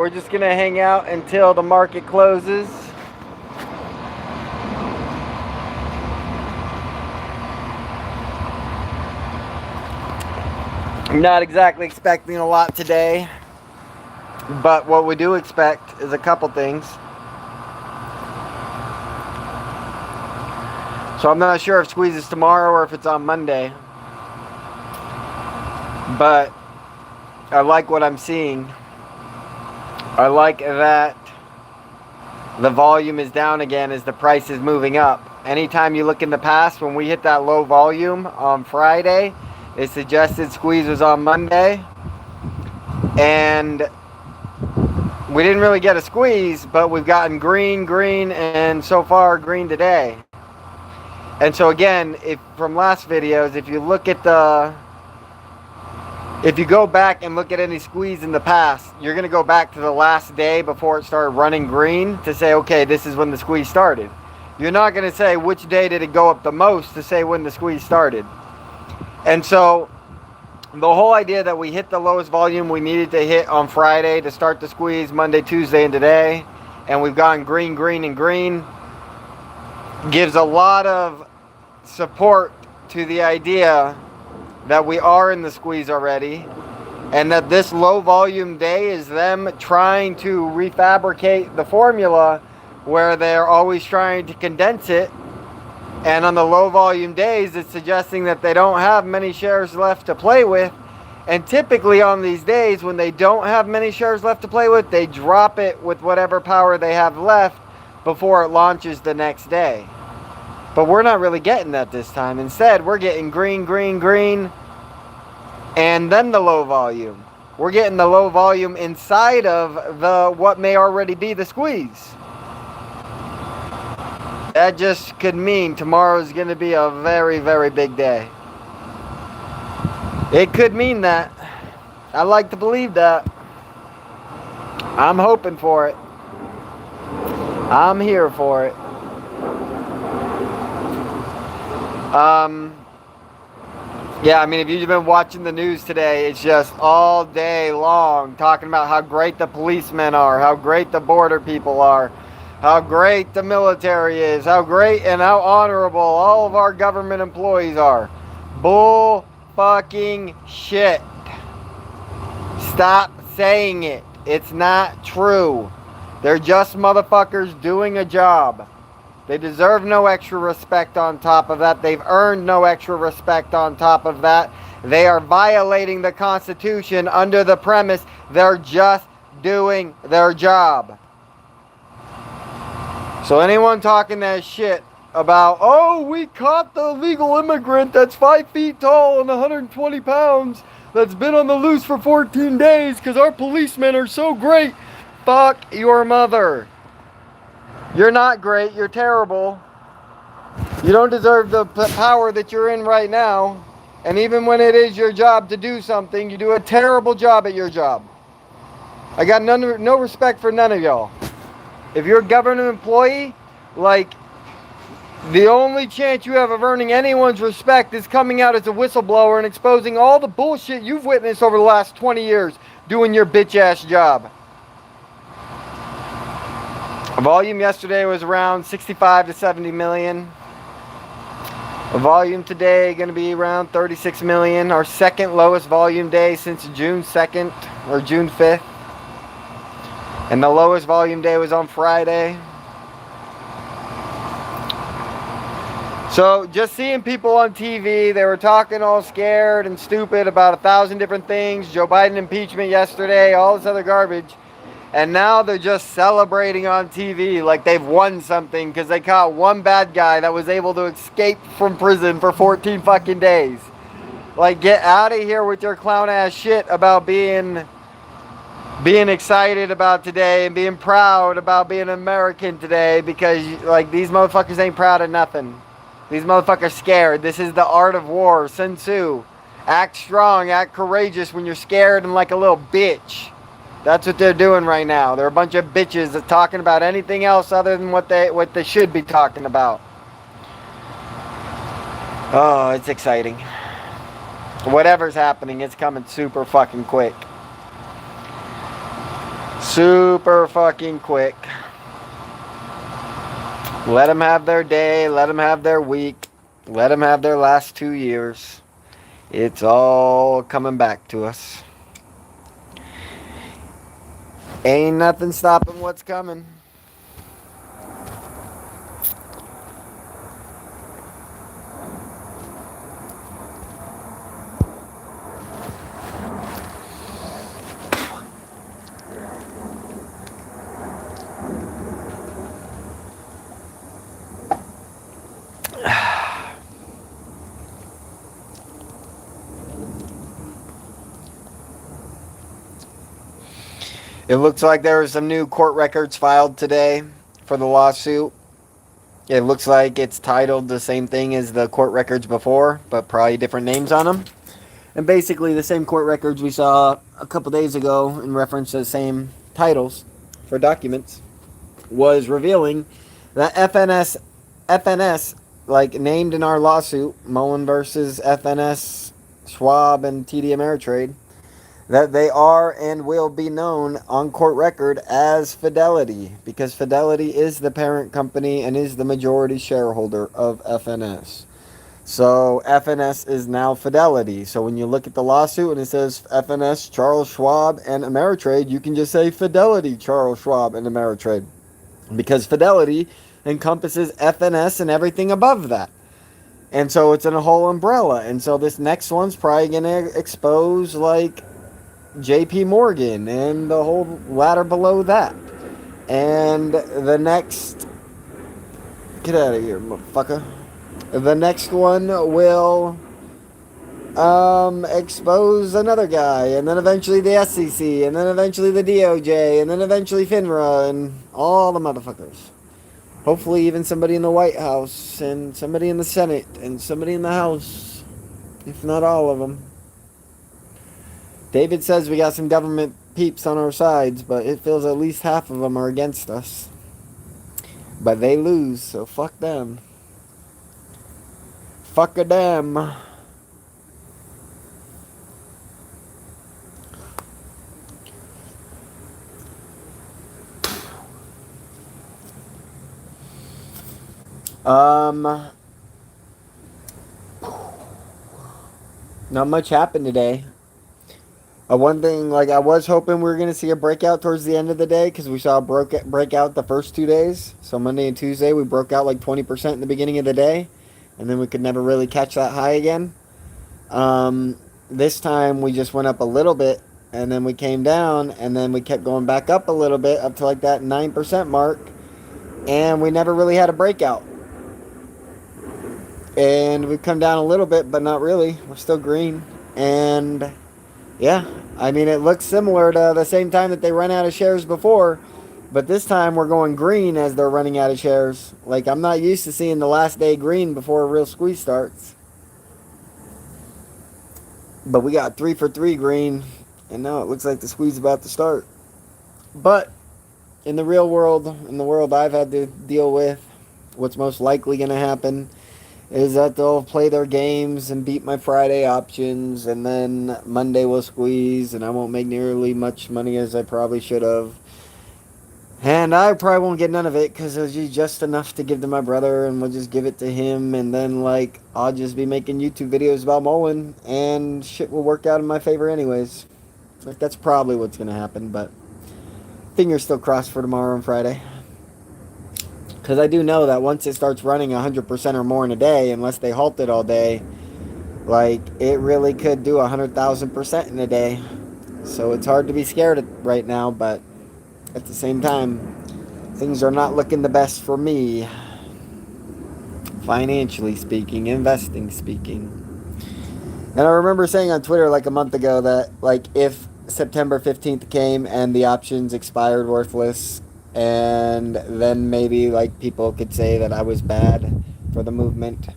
we're just going to hang out until the market closes. I'm not exactly expecting a lot today, but what we do expect is a couple things. So I'm not sure if squeezes tomorrow or if it's on Monday, but I like what I'm seeing. I like that the volume is down again as the price is moving up. Anytime you look in the past, when we hit that low volume on Friday, it suggested squeeze was on Monday. And we didn't really get a squeeze, but we've gotten green, and so far green today. And so again, if from last videos, if you look at if you go back and look at any squeeze in the past, you're going to go back to the last day before it started running green to say, okay, this is when the squeeze started. You're not going to say which day did it go up the most to say when the squeeze started. And so the whole idea that we hit the lowest volume we needed to hit on Friday to start the squeeze Monday, Tuesday, and today, and we've gone green, and green, gives a lot of support to the idea that we are in the squeeze already, and that this low volume day is them trying to refabricate the formula where they're always trying to condense it, and on the low volume days it's suggesting that they don't have many shares left to play with. And typically on these days when they don't have many shares left to play with, they drop it with whatever power they have left before it launches the next day. But we're not really getting that this time. Instead, we're getting green, and then the low volume. We're getting the low volume inside of the what may already be the squeeze. That just could mean tomorrow's going to be a very, very big day. It could mean that. I like to believe that. I'm hoping for it. I'm here for it. Yeah, I mean, if you've been watching the news today, it's just all day long talking about how great the policemen are, how great the border people are, how great the military is, how great and how honorable all of our government employees are. Bull fucking shit. Stop saying it. It's not true. They're just motherfuckers doing a job. They deserve no extra respect on top of that. They've earned no extra respect on top of that. They are violating the Constitution under the premise they're just doing their job. So anyone talking that shit about, oh, we caught the illegal immigrant that's 5 feet tall and 120 pounds that's been on the loose for 14 days because our policemen are so great. Fuck your mother. You're not great. You're terrible. You don't deserve the power that you're in right now. And even when it is your job to do something, you do a terrible job at your job. I got no respect for none of y'all. If you're a government employee, like, the only chance you have of earning anyone's respect is coming out as a whistleblower and exposing all the bullshit you've witnessed over the last 20 years doing your bitch-ass job. Volume yesterday was around 65 to 70 million. Volume today going to be around 36 million. Our second lowest volume day since June 2nd or June 5th. And the lowest volume day was on Friday. So just seeing people on TV, they were talking all scared and stupid about 1,000 different things. Joe Biden impeachment yesterday, all this other garbage. And now they're just celebrating on TV like they've won something because they caught one bad guy that was able to escape from prison for 14 fucking days. Like, get out of here with your clown ass shit about being excited about today and being proud about being American today, because like these motherfuckers ain't proud of nothing. These motherfuckers scared. This is the art of war. Sun Tzu. Act strong, act courageous when you're scared and like a little bitch. That's what they're doing right now. They're a bunch of bitches that talking about anything else other than what they should be talking about. Oh, it's exciting. Whatever's happening, it's coming super fucking quick. Super fucking quick. Let them have their day. Let them have their week. Let them have their last 2 years. It's all coming back to us. Ain't nothing stopping what's coming. It looks like there were some new court records filed today for the lawsuit. It looks like it's titled the same thing as the court records before, but probably different names on them. And basically the same court records we saw a couple days ago in reference to the same titles for documents was revealing that FNS, like named in our lawsuit, MULN versus FNS, Schwab, and TD Ameritrade, that they are and will be known on court record as Fidelity, because Fidelity is the parent company and is the majority shareholder of FNS. So FNS is now Fidelity. So when you look at the lawsuit and it says FNS, Charles Schwab, and Ameritrade, you can just say Fidelity, Charles Schwab, and Ameritrade, because Fidelity encompasses FNS and everything above that. And so it's in a whole umbrella. And so this next one's probably going to expose like JP Morgan and the whole ladder below that. And the next... Get out of here, motherfucker. The next one will expose another guy, and then eventually the SEC, and then eventually the DOJ, and then eventually FINRA, and all the motherfuckers. Hopefully even somebody in the White House, and somebody in the Senate, and somebody in the House, if not all of them. David says we got some government peeps on our sides, but it feels at least half of them are against us. But they lose, so fuck them. Fuck a damn. Not much happened today. One thing, like, I was hoping we were going to see a breakout towards the end of the day, because we saw a breakout the first 2 days. So Monday and Tuesday, we broke out like 20% in the beginning of the day, and then we could never really catch that high again. This time, we just went up a little bit, and then we came down, and then we kept going back up a little bit, up to like that 9% mark, and we never really had a breakout. And we've come down a little bit, but not really. We're still green, and... yeah, I mean, it looks similar to the same time that they ran out of shares before, but this time we're going green as they're running out of shares. Like, I'm not used to seeing the last day green before a real squeeze starts. But we got 3 for 3 green, and now it looks like the squeeze is about to start. But in the real world, in the world I've had to deal with, what's most likely going to happen is that they'll play their games and beat my Friday options, and then Monday will squeeze, and I won't make nearly much money as I probably should have. And I probably won't get none of it, because it'll be just enough to give to my brother, and we'll just give it to him, and then, like, I'll just be making YouTube videos about MULN, and shit will work out in my favor anyways. Like, that's probably what's going to happen, but fingers still crossed for tomorrow and Friday. Because I do know that once it starts running 100% or more in a day, unless they halt it all day, like, it really could do 100,000% in a day. So it's hard to be scared right now, but at the same time, things are not looking the best for me. Financially speaking, investing speaking. And I remember saying on Twitter like a month ago that, like, if September 15th came and the options expired worthless, and then maybe, like, people could say that I was bad for the movement.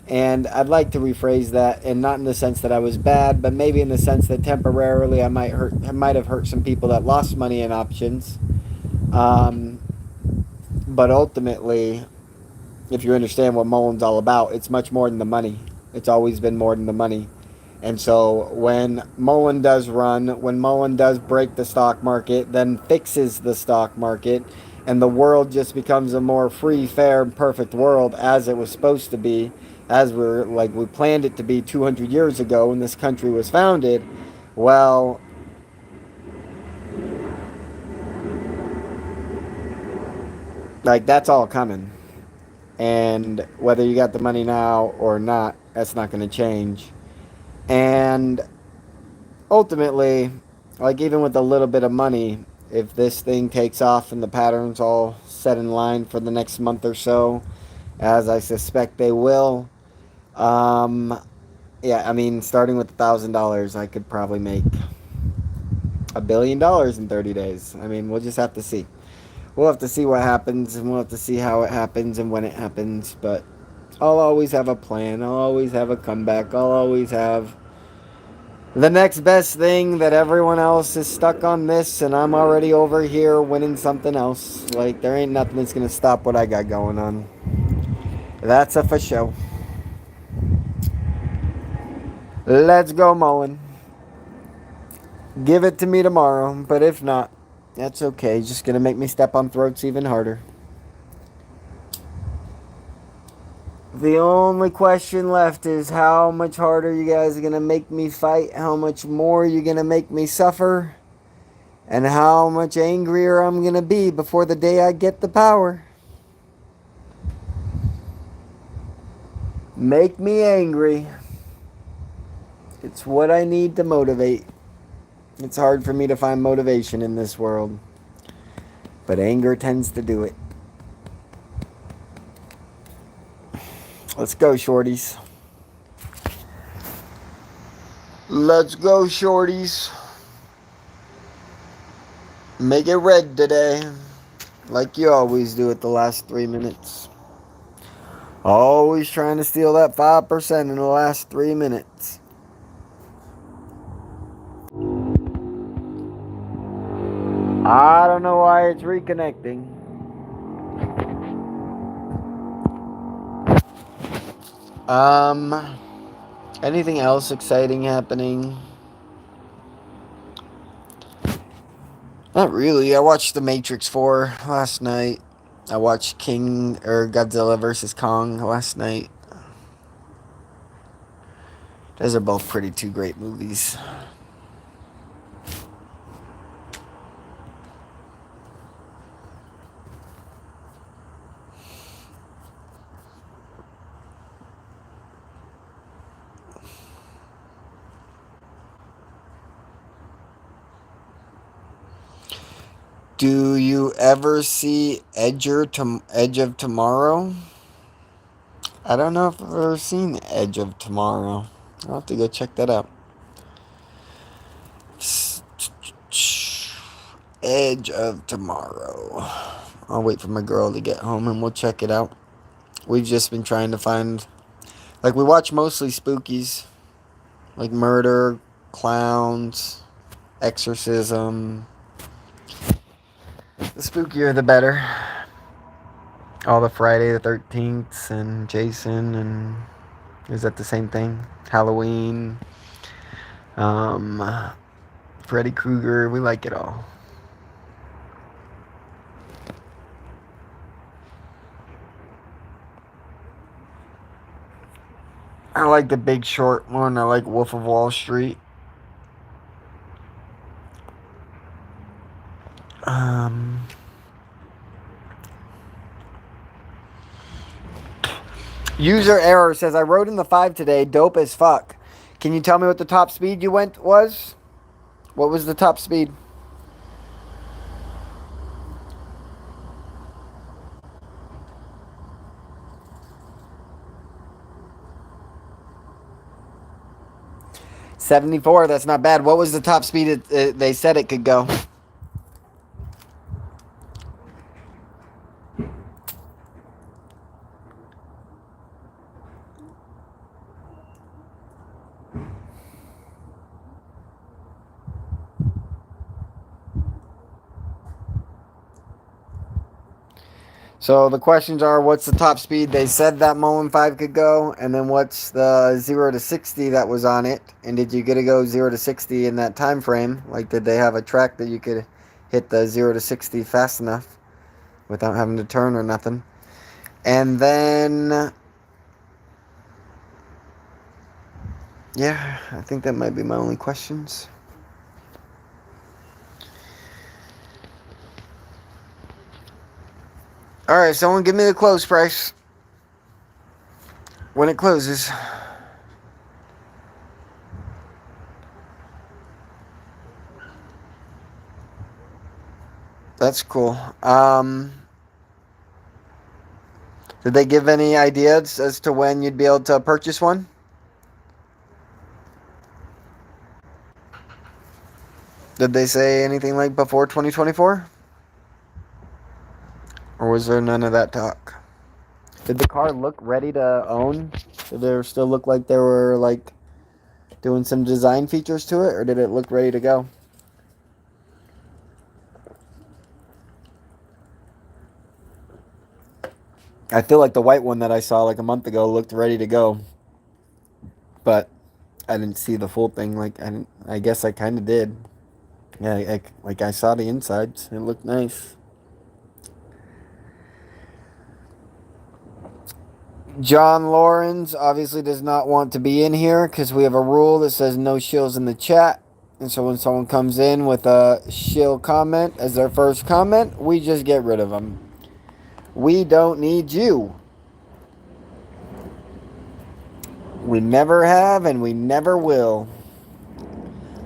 And I'd like to rephrase that, and not in the sense that I was bad, but maybe in the sense that temporarily I might have hurt some people that lost money in options. But ultimately, if you understand what MULN's all about, it's much more than the money. It's always been more than the money. And so when MULN does run, when MULN does break the stock market, then fixes the stock market, and the world just becomes a more free, fair, and perfect world as it was supposed to be, as we planned it to be 200 years ago when this country was founded, well, like that's all coming. And whether you got the money now or not, that's not going to change. And ultimately, like even with a little bit of money, if this thing takes off and the patterns all set in line for the next month or so, as I suspect they will, um, yeah, I mean, starting with $1,000, I could probably make $1 billion in 30 days. I mean, we'll just have to see. We'll have to see what happens, and we'll have to see how it happens and when it happens. But I'll always have a plan. I'll always have a comeback. I'll always have the next best thing that everyone else is stuck on this, and I'm already over here winning something else. Like, there ain't nothing that's going to stop what I got going on. That's a for show. Let's go, Mullen. Give it to me tomorrow, but if not, that's okay. Just going to make me step on throats even harder. The only question left is how much harder you guys are going to make me fight, how much more you're going to make me suffer, and how much angrier I'm going to be before the day I get the power. Make me angry. It's what I need to motivate. It's hard for me to find motivation in this world, but anger tends to do it. Let's go, shorties. Let's go, shorties. Make it red today, like you always do at the last 3 minutes. Always trying to steal that 5% in the last 3 minutes. I don't know why it's reconnecting. Anything else exciting happening? Not really. I watched The Matrix 4 last night. I watched Godzilla vs. Kong last night. Those are both pretty two great movies. Do you ever see Edge of Tomorrow? I don't know if I've ever seen Edge of Tomorrow. I'll have to go check that out. Edge of Tomorrow. I'll wait for my girl to get home and we'll check it out. We've just been trying to find... Like, we watch mostly spookies. Like murder, clowns, exorcism. The spookier the better. All the Friday the 13th and Jason and... Is that the same thing? Halloween. Freddy Krueger. We like it all. I like The Big Short one. I like Wolf of Wall Street. User error says, I rode in the 5 today. Dope as fuck. Can you tell me what the top speed you went was? What was the top speed? $74. That's not bad. What was the top speed they said it could go? So the questions are, what's the top speed they said that MULN 5 could go, and then what's the 0 to 60 that was on it, and did you get to go 0 to 60 in that time frame? Like, did they have a track that you could hit the 0 to 60 fast enough without having to turn or nothing? And then, yeah, I think that might be my only questions. Alright, someone give me the close price when it closes. That's cool. Did they give any ideas as to when you'd be able to purchase one? Did they say anything like before 2024? Or was there none of that talk? Did the car look ready to own? Did it still look like they were like doing some design features to it, or did it look ready to go? I feel like the white one that I saw like a month ago looked ready to go, but I didn't see the full thing. Like I guess I kind of did. Yeah, I saw the insides. It looked nice. John Lawrence obviously does not want to be in here because we have a rule that says no shills in the chat. And so when someone comes in with a shill comment as their first comment, we just get rid of them. We don't need you. We never have and we never will.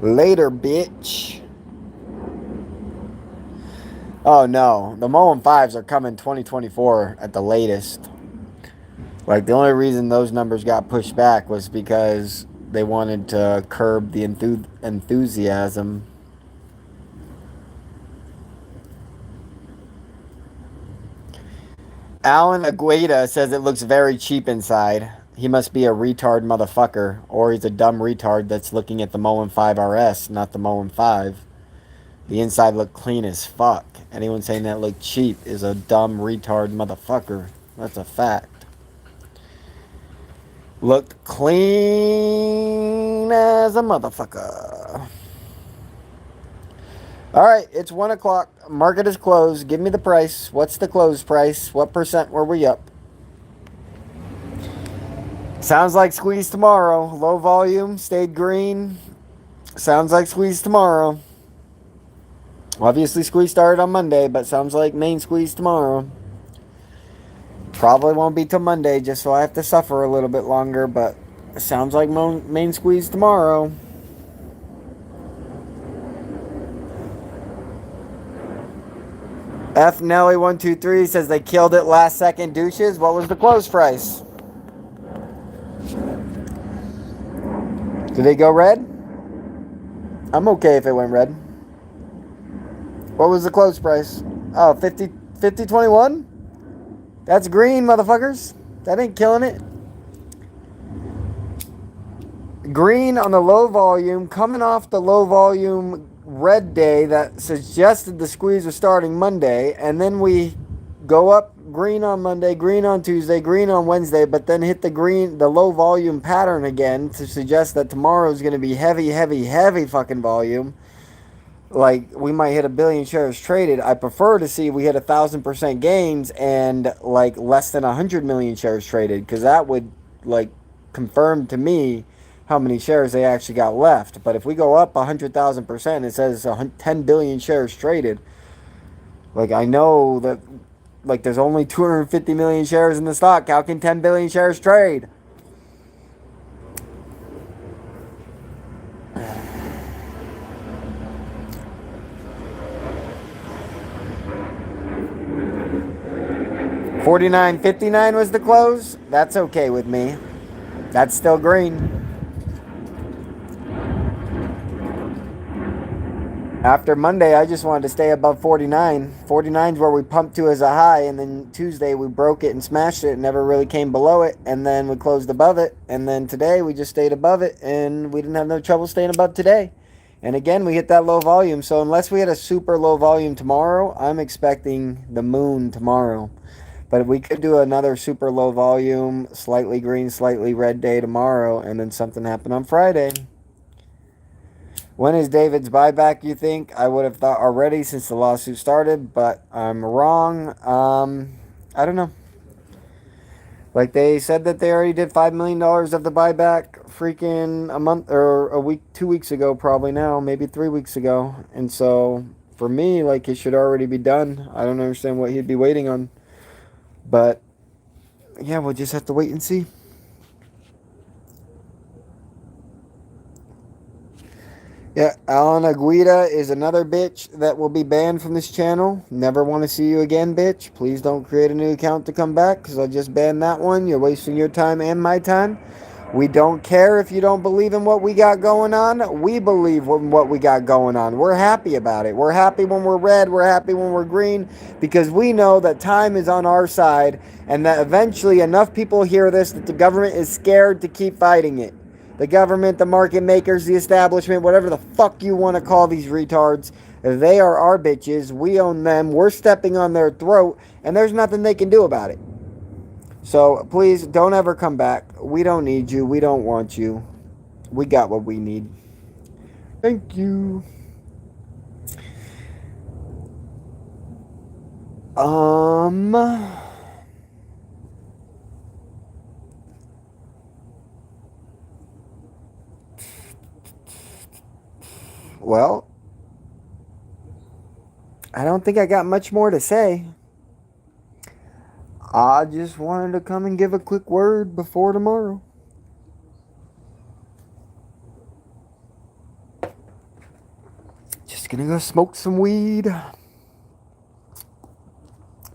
Later, bitch. Oh no, the MULN 5s are coming 2024 at the latest. Like, the only reason those numbers got pushed back was because they wanted to curb the enthusiasm. Alan Agueda says it looks very cheap inside. He must be a retard motherfucker, or he's a dumb retard that's looking at the MULN 5 RS, not the MULN 5. The inside looked clean as fuck. Anyone saying that looked cheap is a dumb retard motherfucker. That's a fact. Looked clean as a motherfucker. Alright, it's 1 o'clock. Market is closed. Give me the price. What's the close price? What percent were we up? Sounds like squeeze tomorrow. Low volume, stayed green. Sounds like squeeze tomorrow. Obviously, squeeze started on Monday, but sounds like main squeeze tomorrow. Probably won't be till Monday, just so I have to suffer a little bit longer, but it sounds like main squeeze tomorrow. F Nelly 123 says they killed it last second douches. What was the close price? Did they go red? I'm okay if it went red. What was the close price? Oh, 50-21? That's green, motherfuckers. That ain't killing it. Green on the low volume, coming off the low volume red day that suggested the squeeze was starting Monday, and then we go up green on Monday, green on Tuesday, green on Wednesday, but then hit the low volume pattern again to suggest that tomorrow is going to be heavy fucking volume. Like, we might hit 1 billion shares traded. I prefer to see we hit 1,000% gains and like less than 100 million shares traded, because that would like confirm to me how many shares they actually got left. But if we go up 100,000%, it says 10 billion shares traded. Like, I know that like there's only 250 million shares in the stock. How can 10 billion shares trade? $49.59 was the close. That's okay with me. That's still green. After Monday, I just wanted to stay above 49. 49 is where we pumped to as a high, and then Tuesday we broke it and smashed it and never really came below it, and then we closed above it, and then today we just stayed above it, and we didn't have no trouble staying above today. And again, we hit that low volume, so unless we hit a super low volume tomorrow, I'm expecting the moon tomorrow. But we could do another super low volume, slightly green, slightly red day tomorrow, and then something happen on Friday. When is David's buyback, you think? I would have thought already since the lawsuit started, but I'm wrong. I don't know. Like they said that they already did $5 million of the buyback freaking a month or a week, 2 weeks ago, probably now, maybe 3 weeks ago. And so for me, like it should already be done. I don't understand what he'd be waiting on. But yeah, we'll just have to wait and see. Yeah, Alan Aguida is another bitch that will be banned from this channel. Never want to see you again, bitch. Please don't create a new account to come back because I'll just ban that one. You're wasting your time and my time. We don't care if you don't believe in what we got going on. We believe in what we got going on. We're happy about it. We're happy when we're red. We're happy when we're green because we know that time is on our side and that eventually enough people hear this that the government is scared to keep fighting it. The government, the market makers, the establishment, whatever the fuck you want to call these retards, they are our bitches. We own them. We're stepping on their throat, and there's nothing they can do about it. So please don't ever come back. We don't need you. We don't want you. We got what we need. Thank you. Well, I don't think I got much more to say. I just wanted to come and give a quick word before tomorrow. Just gonna go smoke some weed.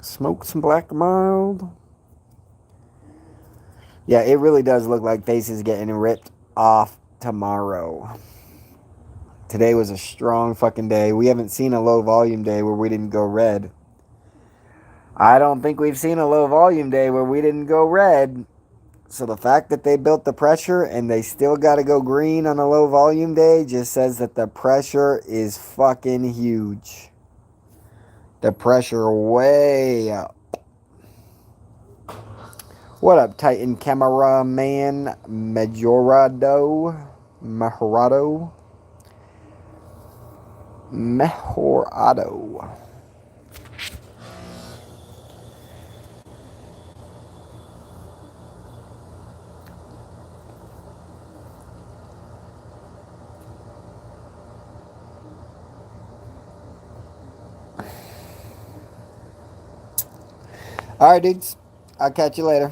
Smoke some black mild. Yeah, it really does look like face is getting ripped off tomorrow. Today was a strong fucking day. We haven't seen a low volume day where we didn't go red. I don't think we've seen a low volume day where we didn't go red. So the fact that they built the pressure and they still got to go green on a low volume day just says that the pressure is fucking huge. The pressure way up. What up, Titan cameraman Mejorado? Alright, dudes. I'll catch you later.